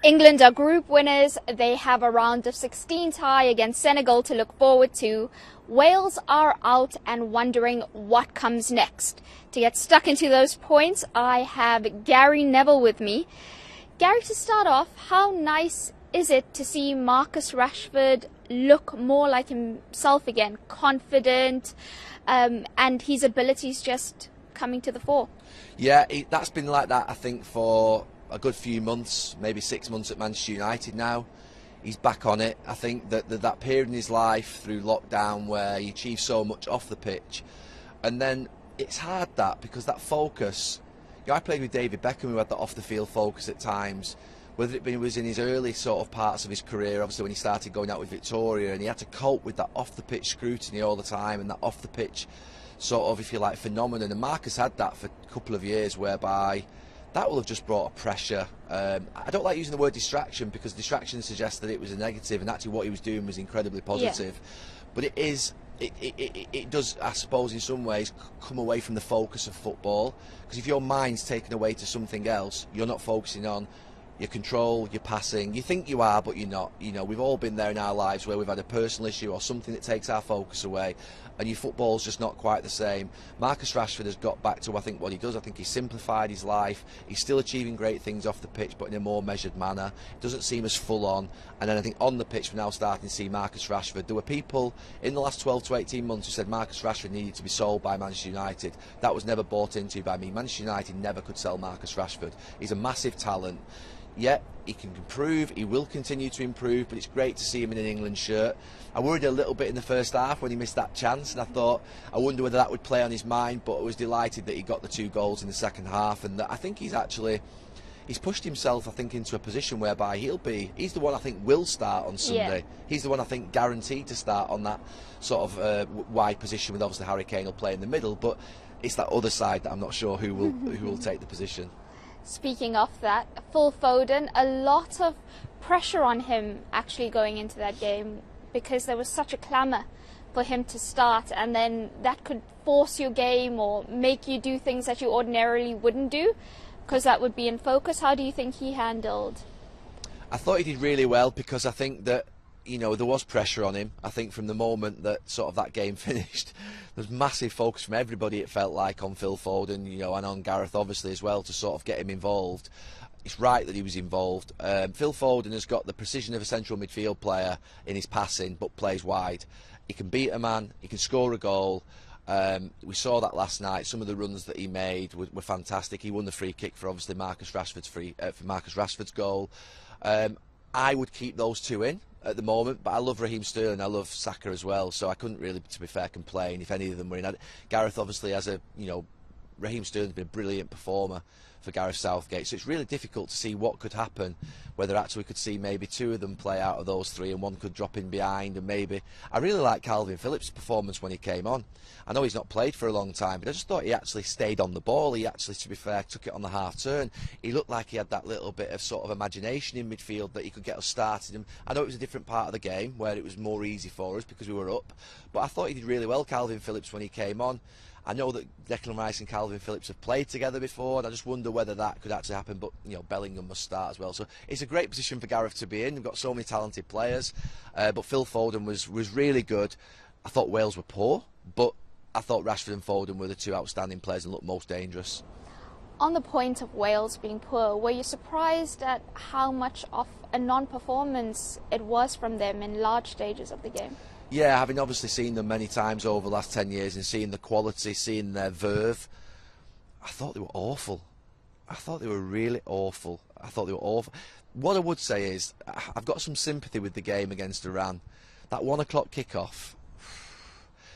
England are group winners. They have a round of 16 tie against Senegal to look forward to. Wales are out and wondering what comes next. To get stuck into those points, I have Gary Neville with me. Gary, to start off, how nice is it to see Marcus Rashford look more like himself again, confident, and his abilities just coming to the fore? Yeah, that's been like that, I think, for a good few months, maybe 6 months at Manchester United now. He's back on it. I think that period in his life through lockdown where he achieved so much off the pitch, and then it's hard because that focus. I played with David Beckham, who had that off the field focus at times, whether it was in his early sort of parts of his career, obviously when he started going out with Victoria, and he had to cope with that off the pitch scrutiny all the time and that off the pitch sort of, if you like, phenomenon. And Marcus had that for a couple of years, whereby that will have just brought a pressure. I don't like using the word distraction, because distraction suggests that it was a negative, and actually what he was doing was incredibly positive. Yeah. But it does, I suppose, in some ways come away from the focus of football, because if your mind's taken away to something else, you're not focusing on your control, your passing. You think you are, but you're not. You know, we've all been there in our lives where we've had a personal issue or something that takes our focus away, and your football's just not quite the same. Marcus Rashford has got back to, I think, what he does. I think he's simplified his life. He's still achieving great things off the pitch, but in a more measured manner. It doesn't seem as full on. And then I think on the pitch, we're now starting to see Marcus Rashford. There were people in the last 12 to 18 months who said Marcus Rashford needed to be sold by Manchester United. That was never bought into by me. Manchester United never could sell Marcus Rashford. He's a massive talent. Yeah, he can improve, he will continue to improve, but it's great to see him in an England shirt. I worried a little bit in the first half when he missed that chance, and I thought, I wonder whether that would play on his mind, but I was delighted that he got the 2 goals in the second half, and that I think he's pushed himself, I think, into a position whereby he's the one I think will start on Sunday. Yeah. He's the one I think guaranteed to start on that sort of wide position, with obviously Harry Kane will play in the middle, but it's that other side that I'm not sure who will take the position. Speaking of that, Phil Foden, a lot of pressure on him actually going into that game, because there was such a clamour for him to start, and then that could force your game or make you do things that you ordinarily wouldn't do, because that would be in focus. How do you think he handled? I thought he did really well, because I think that, you know, there was pressure on him. I think from the moment that sort of that game finished, there was massive focus from everybody, it felt like, on Phil Foden, you know, and on Gareth obviously as well, to sort of get him involved. It's right that he was involved. Phil Foden has got the precision of a central midfield player in his passing, but plays wide. He can beat a man, he can score a goal. We saw that last night. Some of the runs that he made were fantastic. He won the free kick for obviously Marcus Rashford's goal. I would keep those 2 in at the moment, but I love Raheem Sterling, I love Saka as well, so I couldn't really, to be fair, complain if any of them were in. Gareth obviously has Raheem Sterling's been a brilliant performer for Gareth Southgate, so it's really difficult to see what could happen, whether actually we could see maybe 2 of them play out of those 3 and one could drop in behind, and maybe. I really like Calvin Phillips' performance when he came on. I know he's not played for a long time, but I just thought he actually stayed on the ball. He actually, to be fair, took it on the half turn. He looked like he had that little bit of sort of imagination in midfield that he could get us started. And I know it was a different part of the game where it was more easy for us because we were up, but I thought he did really well, Calvin Phillips, when he came on. I know that Declan Rice and Calvin Phillips have played together before, and I just wonder whether that could actually happen, but, you know, Bellingham must start as well. So it's a great position for Gareth to be in. We've got so many talented players, but Phil Foden was really good. I thought Wales were poor, but I thought Rashford and Foden were the 2 outstanding players and looked most dangerous. On the point of Wales being poor, were you surprised at how much of a non-performance it was from them in large stages of the game? Yeah, having obviously seen them many times over the last 10 years and seeing the quality, seeing their verve, I thought they were awful. I thought they were really awful. I thought they were awful. What I would say is, I've got some sympathy with the game against Iran. That 1 o'clock kickoff,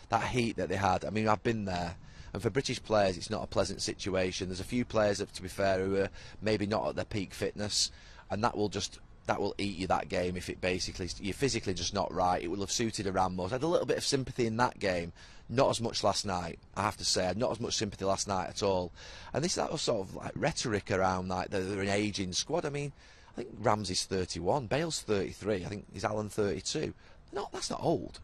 that heat that they had, I mean, I've been there. And for British players, it's not a pleasant situation. There's a few players, to be fair, who are maybe not at their peak fitness, and that will eat you that game if it basically, you're physically just not right. It will have suited Iran most. I had a little bit of sympathy in that game, not as much last night, I have to say. I had not as much sympathy last night at all. And that was sort of like rhetoric around like they're an ageing squad. I mean, I think Ramsey's 31, Bale's 33, I think is Alan 32. No, that's not old.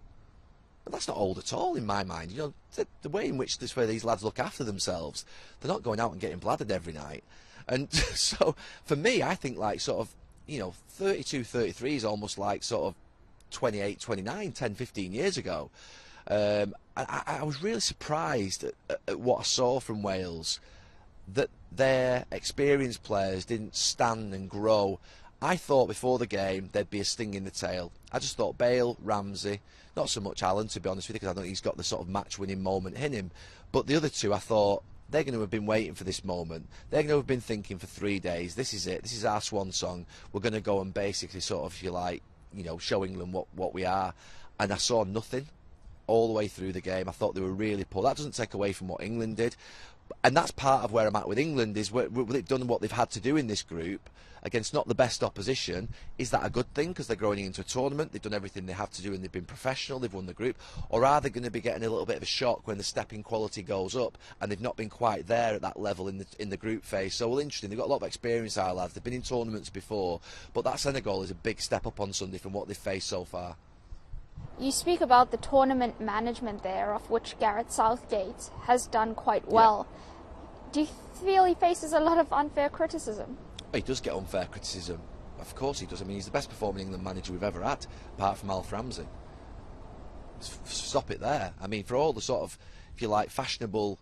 But that's not old at all in my mind. You know, the way in which these lads look after themselves, they're not going out and getting bladdered every night. And so, for me, I think like sort of 32, 33 is almost like sort of 28, 29, 10, 15 years ago. I was really surprised at what I saw from Wales, that their experienced players didn't stand and grow. I thought before the game there'd be a sting in the tail. I just thought Bale, Ramsey, not so much Allen, to be honest with you, because I don't think he's got the sort of match-winning moment in him. But the other two, I thought, they're going to have been waiting for this moment. They're going to have been thinking for 3 days, this is it, this is our swan song. We're going to go and basically sort of, if you like, show England what we are. And I saw nothing all the way through the game. I thought they were really poor. That doesn't take away from what England did. And that's part of where I'm at with England, is they've done what they've had to do in this group against not the best opposition. Is that a good thing because they're growing into a tournament? They've done everything they have to do and they've been professional, they've won the group. Or are they going to be getting a little bit of a shock when the stepping quality goes up and they've not been quite there at that level in the group phase? So, well, interesting, they've got a lot of experience, our lads. They've been in tournaments before, but that Senegal is a big step up on Sunday from what they've faced so far. You speak about the tournament management there, of which Gareth Southgate has done quite well. Yeah. Do you feel he faces a lot of unfair criticism? He does get unfair criticism. Of course he does. I mean, he's the best performing England manager we've ever had, apart from Alf Ramsey. Stop it there. I mean, for all the sort of, if you like, fashionable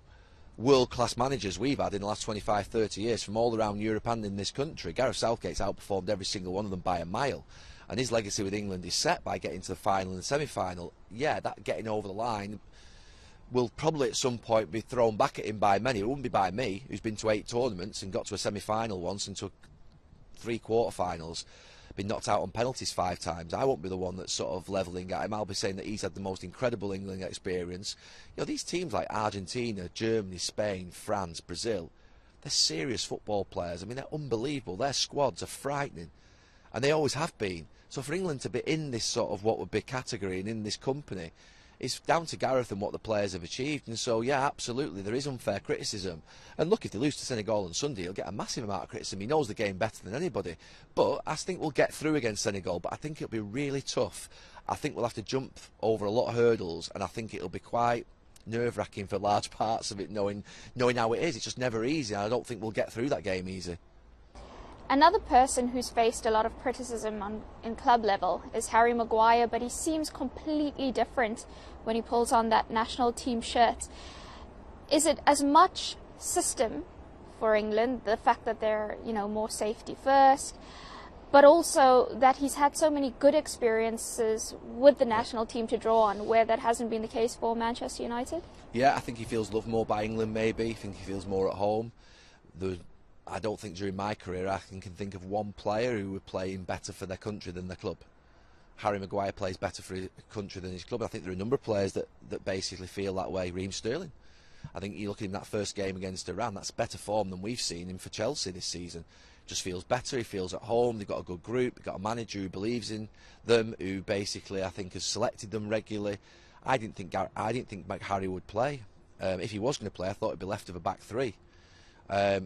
world-class managers we've had in the last 25, 30 years from all around Europe and in this country, Gareth Southgate's outperformed every single one of them by a mile. And his legacy with England is set by getting to the final and semi-final. Yeah, that getting over the line will probably at some point be thrown back at him by many. It wouldn't be by me, who's been to 8 tournaments and got to a semi-final once and to 3 quarter-finals, been knocked out on penalties 5 times. I won't be the one that's sort of levelling at him. I'll be saying that he's had the most incredible England experience. These teams like Argentina, Germany, Spain, France, Brazil, they're serious football players. I mean, they're unbelievable. Their squads are frightening, and they always have been. So for England to be in this sort of what would be category and in this company, it's down to Gareth and what the players have achieved. And so, yeah, absolutely, there is unfair criticism. And look, if they lose to Senegal on Sunday, he'll get a massive amount of criticism. He knows the game better than anybody. But I think we'll get through against Senegal, but I think it'll be really tough. I think we'll have to jump over a lot of hurdles, and I think it'll be quite nerve-wracking for large parts of it, knowing how it is. It's just never easy, and I don't think we'll get through that game easy. Another person who's faced a lot of criticism in club level is Harry Maguire, but he seems completely different when he pulls on that national team shirt. Is it as much system for England, the fact that they're, more safety first, but also that he's had so many good experiences with the national team to draw on, where that hasn't been the case for Manchester United? Yeah, I think he feels loved more by England, maybe. I think he feels more at home. I don't think during my career I can think of one player who would play better for their country than their club. Harry Maguire plays better for his country than his club. I think there are a number of players that basically feel that way. Raheem Sterling. I think you look at him that first game against Iran, that's better form than we've seen him for Chelsea this season. Just feels better, he feels at home, they've got a good group, they've got a manager who believes in them, who basically I think has selected them regularly. I didn't think Harry would play. If he was going to play, I thought he'd be left of a back 3.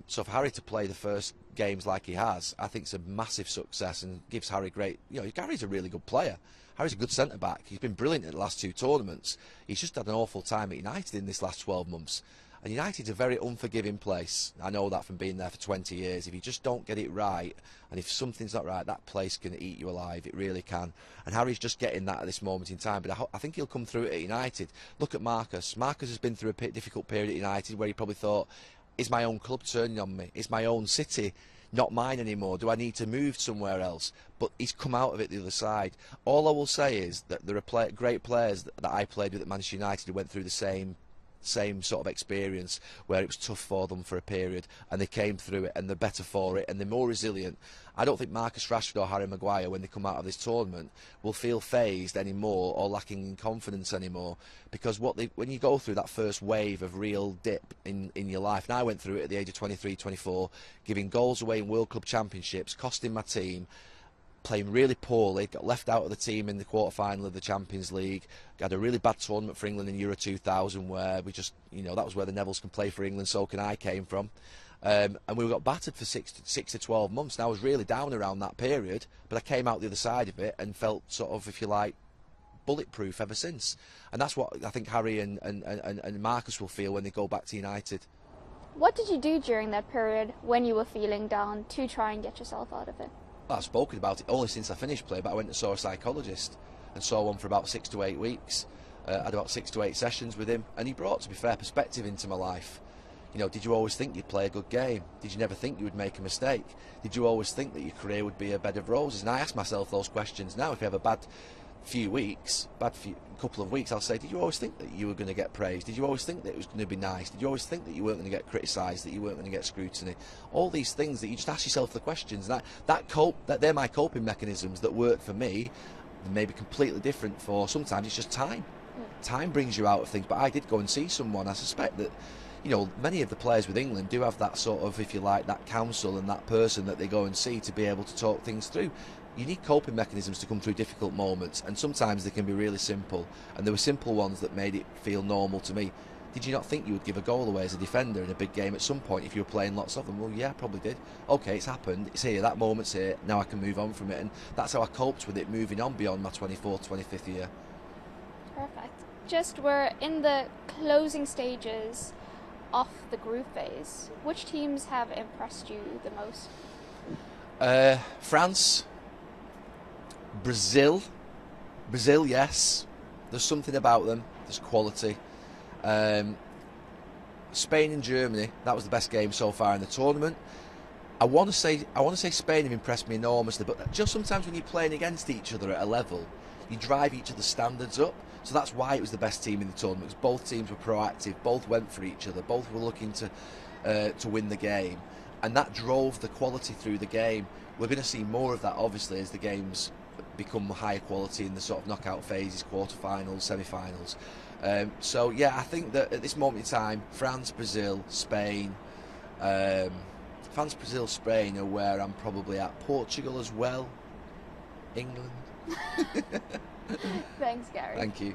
So for Harry to play the first games like he has, I think it's a massive success and gives Harry great... Gary's a really good player. Harry's a good centre-back. He's been brilliant in the last 2 tournaments. He's just had an awful time at United in this last 12 months. And United's a very unforgiving place. I know that from being there for 20 years. If you just don't get it right, and if something's not right, that place can eat you alive. It really can. And Harry's just getting that at this moment in time. But I think he'll come through it at United. Look at Marcus. Marcus has been through a difficult period at United where he probably thought, is my own club turning on me? Is my own city not mine anymore? Do I need to move somewhere else? But he's come out of it the other side. All I will say is that there are great players that I played with at Manchester United who went through the same sort of experience where it was tough for them for a period and they came through it and they're better for it and they're more resilient. I don't think Marcus Rashford or Harry Maguire, when they come out of this tournament, will feel phased anymore or lacking in confidence anymore, because when you go through that first wave of real dip in your life, and I went through it at the age of 23, 24, giving goals away in World Club Championships, costing my team, playing really poorly, got left out of the team in the quarter-final of the Champions League, had a really bad tournament for England in Euro 2000 where we just, that was where the Nevilles can play for England, so can I came from. And we got battered for 6 to 12 months, and I was really down around that period, but I came out the other side of it and felt sort of, if you like, bulletproof ever since. And that's what I think Harry and Marcus will feel when they go back to United. What did you do during that period when you were feeling down to try and get yourself out of it? I've spoken about it only since I finished play, but I went and saw a psychologist and saw one for about 6 to 8 weeks. I had about 6 to 8 sessions with him, and he brought, to be fair, perspective into my life. You know, did you always think you'd play a good game? Did you never think you would make a mistake? Did you always think that your career would be a bed of roses? And I ask myself those questions now. If you have a bad couple of weeks, I'll say, did you always think that you were going to get praised? Did you always think that it was going to be nice? Did you always think that you weren't going to get criticised, that you weren't going to get scrutiny? All these things that you just ask yourself the questions. And that they're my coping mechanisms that work for me. They may be completely different for, sometimes it's just time. Time brings you out of things. But I did go and see someone. I suspect that, you know, many of the players with England do have that sort of, if you like, that counsel and that person that they go and see to be able to talk things through. You need coping mechanisms to come through difficult moments, and sometimes they can be really simple, and there were simple ones that made it feel normal to me. Did you not think you would give a goal away as a defender in a big game at some point if you were playing lots of them? Well, yeah, I probably did. Okay, it's happened, it's here, that moment's here, now I can move on from it, and that's how I coped with it moving on beyond my 24th, 25th year. Perfect. Just we're in the closing stages of the group phase. Which teams have impressed you the most? France, Brazil, yes. There's something about them. There's quality. Spain and Germany. That was the best game so far in the tournament. I want to say Spain have impressed me enormously, but just sometimes when you're playing against each other at a level, you drive each other's standards up. So that's why it was the best team in the tournament, because both teams were proactive, both went for each other, both were looking to win the game, and that drove the quality through the game. We're going to see more of that, obviously, as the games become higher quality in the sort of knockout phases, quarterfinals, semi-finals. So yeah, I think that at this moment in time, France, Brazil, Spain, France, Brazil, Spain are where I'm probably at. Portugal as well, England. Thanks, Gary. Thank you.